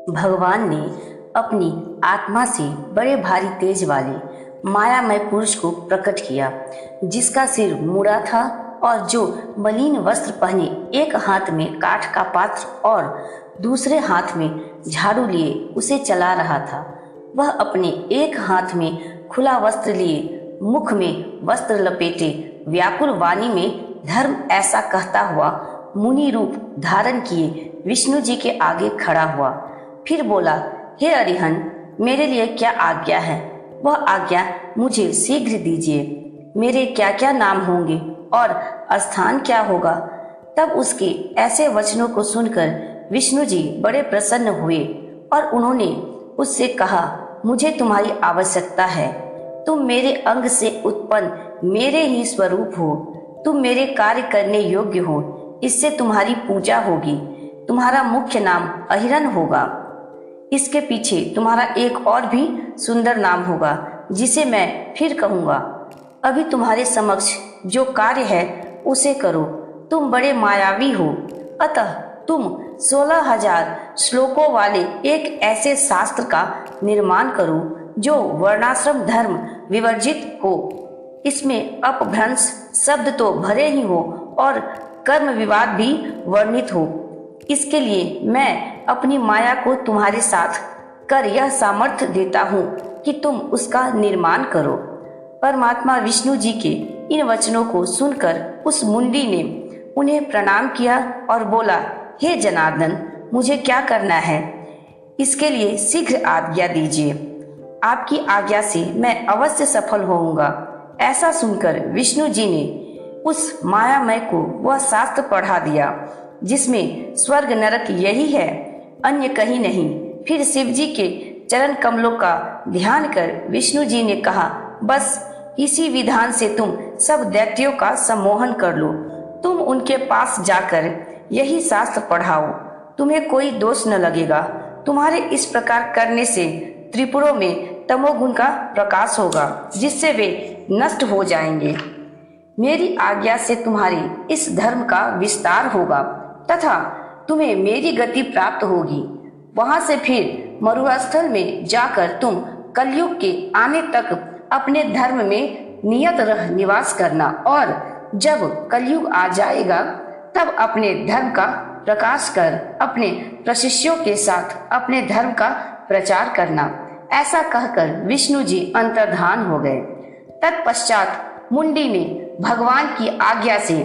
भगवान ने अपनी आत्मा से बड़े भारी तेज वाले मायामय पुरुष को प्रकट किया, जिसका सिर मुड़ा था और जो मलिन वस्त्र पहने एक हाथ में काठ का पात्र और दूसरे हाथ में झाड़ू लिए उसे चला रहा था। वह अपने एक हाथ में खुला वस्त्र लिए, मुख में वस्त्र लपेटे, व्याकुल वाणी में धर्म ऐसा कहता हुआ मुनि रूप धारण किए विष्णु जी के आगे खड़ा हुआ। फिर बोला, हे अरिहन, मेरे लिए क्या आज्ञा है? वह आज्ञा मुझे शीघ्र दीजिए। मेरे क्या क्या नाम होंगे और स्थान क्या होगा? तब उसके ऐसे वचनों को सुनकर विष्णु जी बड़े प्रसन्न हुए और उन्होंने उससे कहा, मुझे तुम्हारी आवश्यकता है। तुम मेरे अंग से उत्पन्न मेरे ही स्वरूप हो। तुम मेरे कार्य करने योग्य हो, इससे तुम्हारी पूजा होगी। तुम्हारा मुख्य नाम अहिरन होगा। इसके पीछे तुम्हारा एक और भी सुंदर नाम होगा, जिसे मैं फिर कहूँगा। अभी तुम्हारे समक्ष जो कार्य है उसे करो। तुम बड़े मायावी हो, अतः तुम 16,000 श्लोकों वाले एक ऐसे शास्त्र का निर्माण करो जो वर्णाश्रम धर्म विवर्जित हो। इसमें अपभ्रंश शब्द तो भरे ही हो और कर्म विवाद भी वर्णित हो। इसके लिए मैं अपनी माया को तुम्हारे साथ कर यह सामर्थ्य देता हूँ कि तुम उसका निर्माण करो। परमात्मा विष्णु जी के इन वचनों को सुनकर उस मुंडी ने उन्हें प्रणाम किया और बोला, हे जनार्दन, मुझे क्या करना है? इसके लिए शीघ्र आज्ञा दीजिए। आपकी आज्ञा से मैं अवश्य सफल होऊंगा। ऐसा सुनकर विष्णु जी ने उस मायामय को वह शास्त्र पढ़ा दिया जिसमें स्वर्ग नरक यही है, अन्य कहीं नहीं। फिर शिव जी के चरण कमलों का ध्यान कर विष्णु जी ने कहा, बस इसी विधान से तुम सब दैत्यों का सम्मोहन कर लो। तुम उनके पास जाकर यही शास्त्र पढ़ाओ, तुम्हें कोई दोष न लगेगा। तुम्हारे इस प्रकार करने से त्रिपुरों में तमोगुण का प्रकाश होगा, जिससे वे नष्ट हो जाएंगे। मेरी आज्ञा से तुम्हारे इस धर्म का विस्तार होगा तथा तुम्हें मेरी गति प्राप्त होगी। वहां से फिर मरुस्थल में जाकर तुम कलयुग के आने तक अपने धर्म में नियत रह निवास करना और जब कलयुग आ जाएगा तब अपने धर्म का प्रकाश कर अपने प्रशिष्यों के साथ अपने धर्म का प्रचार करना। ऐसा कहकर विष्णु जी अंतर्धान हो गए। तत्पश्चात मुंडी ने भगवान की आज्ञा से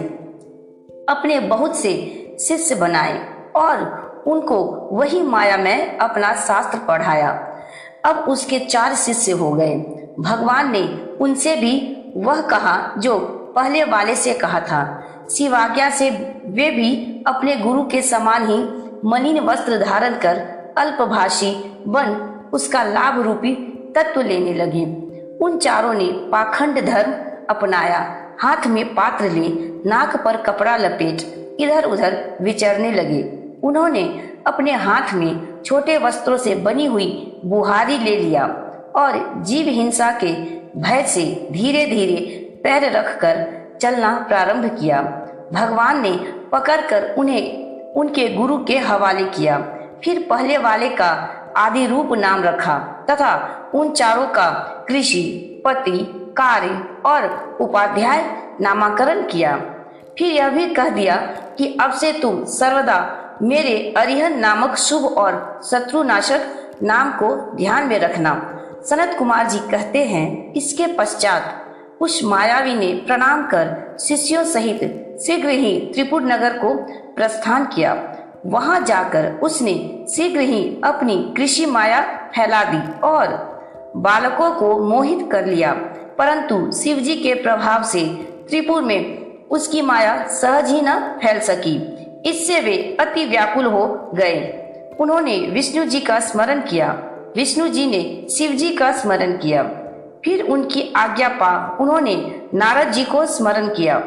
अपने बहुत से शिष्य बनाए और उनको वही माया में अपना शास्त्र पढ़ाया। अब उसके 4 शिष्य हो गए। भगवान ने उनसे भी वह कहा जो पहले वाले से कहा था। शिवाज्ञा से वे भी अपने गुरु के समान ही मलिन वस्त्र धारण कर अल्पभाषी बन उसका लाभ रूपी तत्व लेने लगे। उन चारों ने पाखंड धर्म अपनाया, हाथ में पात्र ले, नाक पर कपड़ा लपेट इधर उधर विचरने लगे। उन्होंने अपने हाथ में छोटे वस्त्रों से बनी हुई बुहारी ले लिया और जीव हिंसा के भय से धीरे धीरे पैर रखकर चलना प्रारंभ किया। भगवान ने पकड़कर उन्हें उनके गुरु के हवाले किया। फिर पहले वाले का आदि रूप नाम रखा तथा उन चारों का कृषि, पति, कार्य और उपाध्याय नामकरण किया। फिर यह भी कह दिया कि अब से तुम सर्वदा मेरे अरिहन नामक शुभ और शत्रुनाशक नाम को ध्यान में रखना। सनत कुमार जी कहते हैं, इसके पश्चात उस मायावी ने प्रणाम कर शिष्यों सहित शीघ्र ही त्रिपुर नगर को प्रस्थान किया। वहां जाकर उसने शीघ्र ही अपनी कृषि माया फैला दी और बालकों को मोहित कर लिया। परंतु शिव जी के प्रभाव से त्रिपुर में उसकी माया सहज ही न फैल सकी। इससे वे अति व्याकुल हो गए। उन्होंने विष्णु जी का स्मरण किया। विष्णु जी ने शिव जी का स्मरण किया। फिर उनकी आज्ञा पा उन्होंने नारद जी को स्मरण किया।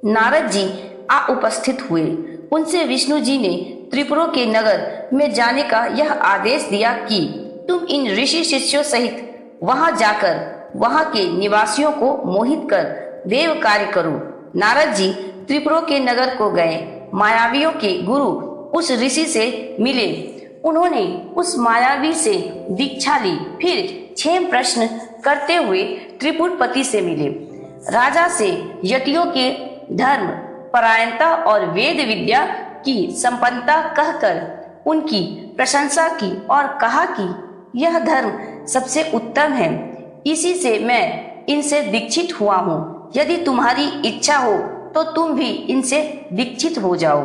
नारद जी आ उपस्थित हुए। उनसे विष्णु जी ने त्रिपुरों के नगर में जाने का यह आदेश दिया कि तुम इन ऋषि शिष्यों सहित वहां जाकर वहां के निवासियों को मोहित कर देव कार्य करो। नारद जी त्रिपुरों के नगर को गए। मायावियों के गुरु उस ऋषि से मिले। उन्होंने उस मायावी से दीक्षा ली। फिर 6 प्रश्न करते हुए त्रिपुरपति से मिले। राजा से यतियों के धर्म परायणता और वेद विद्या की संपन्नता कहकर उनकी प्रशंसा की और कहा कि यह धर्म सबसे उत्तम है, इसी से मैं इनसे दीक्षित हुआ हूँ। यदि तुम्हारी इच्छा हो तो तुम भी इनसे दीक्षित हो जाओ।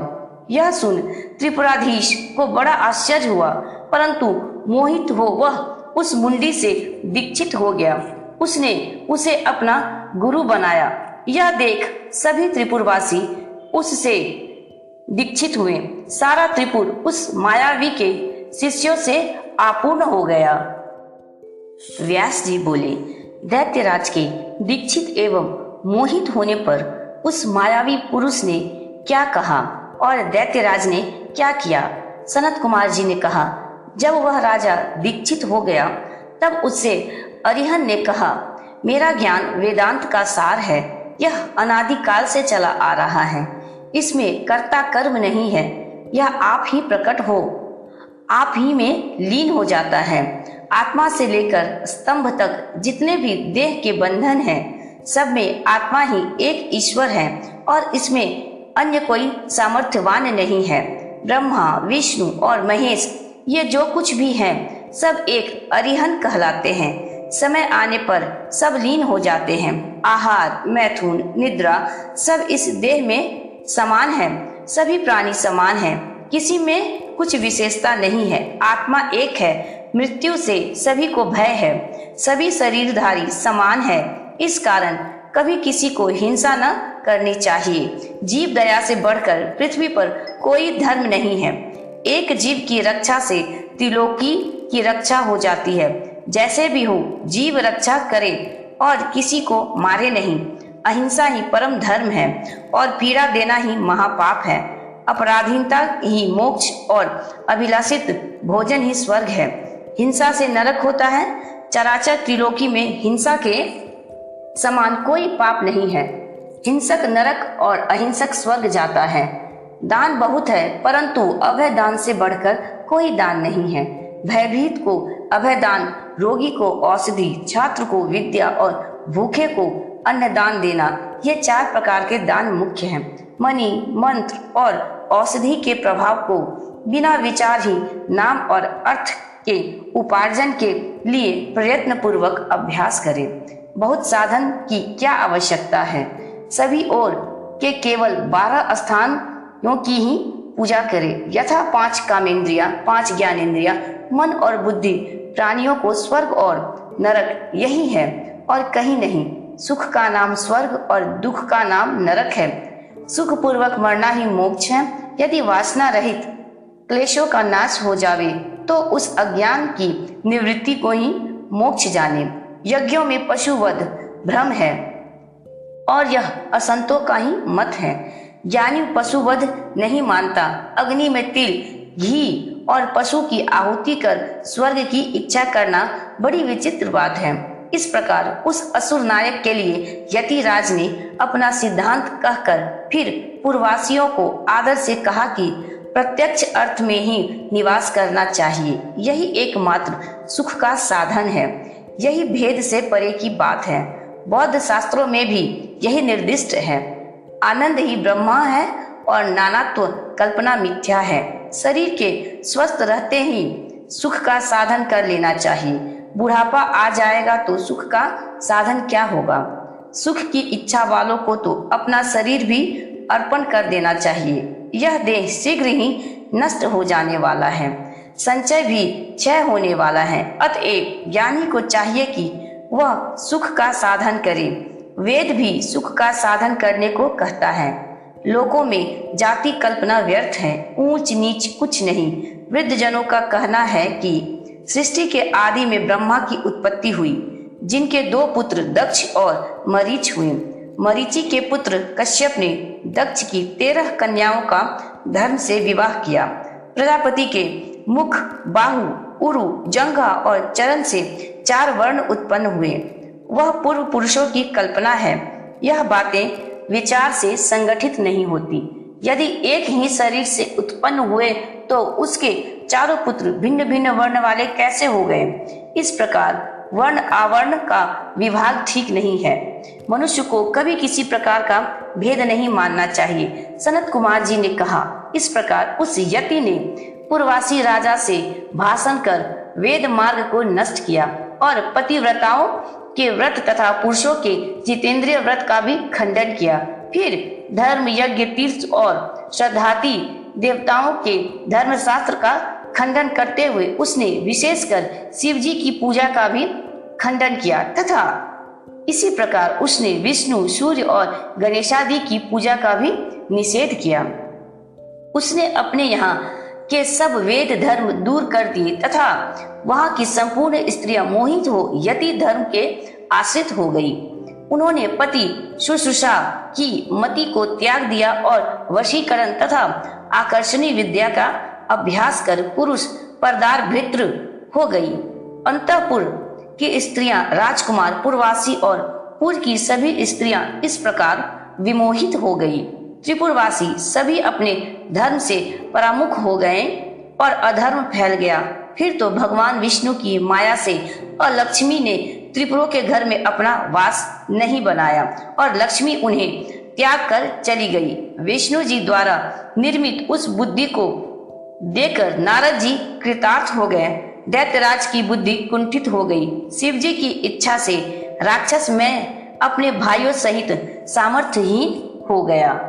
यह सुन त्रिपुराधीश को बड़ा आश्चर्य हुआ, परंतु मोहित हो वह उस मुंडी से दीक्षित हो गया। उसने उसे अपना गुरु बनाया। यह देख सभी त्रिपुरवासी उससे दीक्षित हुए। सारा त्रिपुर उस मायावी के शिष्यों से आपूर्ण हो गया। व्यास जी बोले, दैत्यराज के दीक्षित एवं मोहित होने पर उस मायावी पुरुष ने क्या कहा और दैत्यराज ने क्या किया? सनत कुमार जी ने कहा, जब वह राजा दीक्षित हो गया तब उससे अरिहंत ने कहा, मेरा ज्ञान वेदांत का सार है। यह अनादिकाल से चला आ रहा है। इसमें कर्ता कर्म नहीं है। यह आप ही प्रकट हो, आप ही में लीन हो जाता है। आत्मा से लेकर स्तंभ तक जितने भी देह के बंधन हैं, सब में आत्मा ही एक ईश्वर है और इसमें अन्य कोई सामर्थ्यवान नहीं है। ब्रह्मा, विष्णु और महेश ये जो कुछ भी हैं, सब एक अरिहंत कहलाते हैं। समय आने पर सब लीन हो जाते हैं। आहार, मैथुन, निद्रा सब इस देह में समान है। सभी प्राणी समान हैं, किसी में कुछ विशेषता नहीं है। आत्मा एक है। मृत्यु से सभी को भय है। सभी शरीरधारी समान है। इस कारण कभी किसी को हिंसा न करनी चाहिए। जीव दया से बढ़कर पृथ्वी पर कोई धर्म नहीं है। एक जीव की रक्षा से त्रिलोकी की रक्षा हो जाती है। जैसे भी हो, जीव रक्षा करे और किसी को मारे नहीं। अहिंसा ही परम धर्म है और पीड़ा देना ही महापाप है। अपराधीनता ही मोक्ष और अभिलाषित भोजन ही स्वर्ग है। हिंसा से नरक होता है। चराचर त्रिलोकी में हिंसा के समान कोई पाप नहीं है। हिंसक नरक और अहिंसक स्वर्ग जाता है। दान बहुत है, परंतु अभय दान से बढ़कर कोई दान नहीं है। भयभीत को अभय दान, रोगी को औषधि, छात्र को विद्या और भूखे को अन्न दान देना, ये 4 प्रकार के दान मुख्य हैं। मणि, मंत्र और औषधि के प्रभाव को बिना विचार ही नाम और अर्थ के उपार्जन के लिए प्रयत्न पूर्वक अभ्यास करें। बहुत साधन की क्या आवश्यकता है। सभी ओर के केवल 12 स्थानों की ही पूजा करें। यथा 5 कामेंद्रिया, 5 ज्ञानेंद्रिया, मन और बुद्धि। प्राणियों को स्वर्ग और नरक यही है और कहीं नहीं। सुख का नाम स्वर्ग और दुख का नाम नरक है। सुख पूर्वक मरना ही मोक्ष है। यदि वासना रहित क्लेशों का नाश हो जावे तो उस अज्ञान की निवृत्ति को ही मोक्ष जाने। यज्ञों में पशुवध भ्रम है और यह असंतों का ही मत है। ज्ञानी पशुवध नहीं मानता। अग्नि में तिल, घी और पशु की आहुति कर स्वर्ग की इच्छा करना बड़ी विचित्र बात है। इस प्रकार उस असुर नायक के लिए यतिराज ने अपना सिद्धांत कहकर फिर पूर्ववासियों को आदर से कहा कि प्रत्यक्ष अर्थ में ही निवास करना चाहिए। यही एकमात्र सुख का साधन है। यही भेद से परे की बात है। बौद्ध शास्त्रों में भी यही निर्दिष्ट है। आनंद ही ब्रह्मा है और नानात्व कल्पना मिथ्या है। शरीर के स्वस्थ रहते ही सुख का साधन कर लेना चाहिए। बुढ़ापा आ जाएगा तो सुख का साधन क्या होगा। सुख की इच्छा वालों को तो अपना शरीर भी अर्पण कर देना चाहिए। यह देह शीघ्र ही नष्ट हो जाने वाला है। संचय भी क्षय होने वाला है। अतएव ज्ञानी को चाहिए कि वह सुख का साधन करे। वेद भी सुख का साधन करने को कहता है। लोकों में जाति कल्पना व्यर्थ है। ऊंच नीच कुछ नहीं। वृद्ध जनों का कहना है कि सृष्टि के आदि में ब्रह्मा की उत्पत्ति हुई, जिनके 2 पुत्र दक्ष और मरीच हुए। मरीचि के पुत्र कश्यप ने दक्ष की 13 कन्याओं का धर्म से विवाह किया। प्रजापति के मुख, बाहु, उरु, जंघा और चरण से 4 वर्ण उत्पन्न हुए। वह पूर्व पुरुषों की कल्पना है। यह बातें विचार से संगठित नहीं होती। यदि एक ही शरीर से उत्पन्न हुए तो उसके चारों पुत्र भिन्न भिन्न वर्ण वाले कैसे हो गए? इस प्रकार वर्ण आवर्ण का विभाग ठीक नहीं है। मनुष्य को कभी किसी प्रकार का भेद नहीं मानना चाहिए। सनत कुमार जी ने कहा। इस प्रकार उस यति ने पूर्ववासी राजा से भाषण कर वेद मार्ग को नष्ट किया और पतिव्रताओं के व्रत तथा पुरुषों के जितेंद्रिय व्रत का भी खंडन किया। फिर धर्म यज्ञ तीर्थ और श्रद्धाति देवताओं के धर्मशास्त्र का खंडन करते हुए उसने विशेषकर शिव जी की पूजा का भी खंडन किया तथा इसी प्रकार उसने विष्णु, सूर्य और गणेशादि की पूजा का भी निषेध किया। उसने अपने यहाँ के सब वेद धर्म दूर कर दिए तथा वहां की संपूर्ण स्त्रियां मोहित हो यति धर्म के आश्रित हो गई। उन्होंने पति शुश्रूषा की मति को त्याग दिया और वशीकरण तथा आकर्षणी विद्या का अभ्यास कर पुरुष परदार भृत्र हो गई। अंतःपुर की स्त्रियां, राजकुमार, पूर्ववासी और पूर्व की सभी स्त्रियां इस प्रकार विमोहित हो गई। त्रिपुरवासी सभी अपने धर्म से परामुख हो गए और अधर्म फैल गया। फिर तो भगवान विष्णु की माया से और लक्ष्मी ने त्रिपुरों के घर में अपना वास नहीं बनाया और लक्ष्मी उन्हें त्याग कर चली गई। विष्णु जी द्वारा निर्मित उस बुद्धि को देखकर नारद जी कृतार्थ हो गए। दैत्यराज की बुद्धि कुंठित हो गई। शिव जी की इच्छा से राक्षस में अपने भाइयों सहित सामर्थ्यहीन हो गया।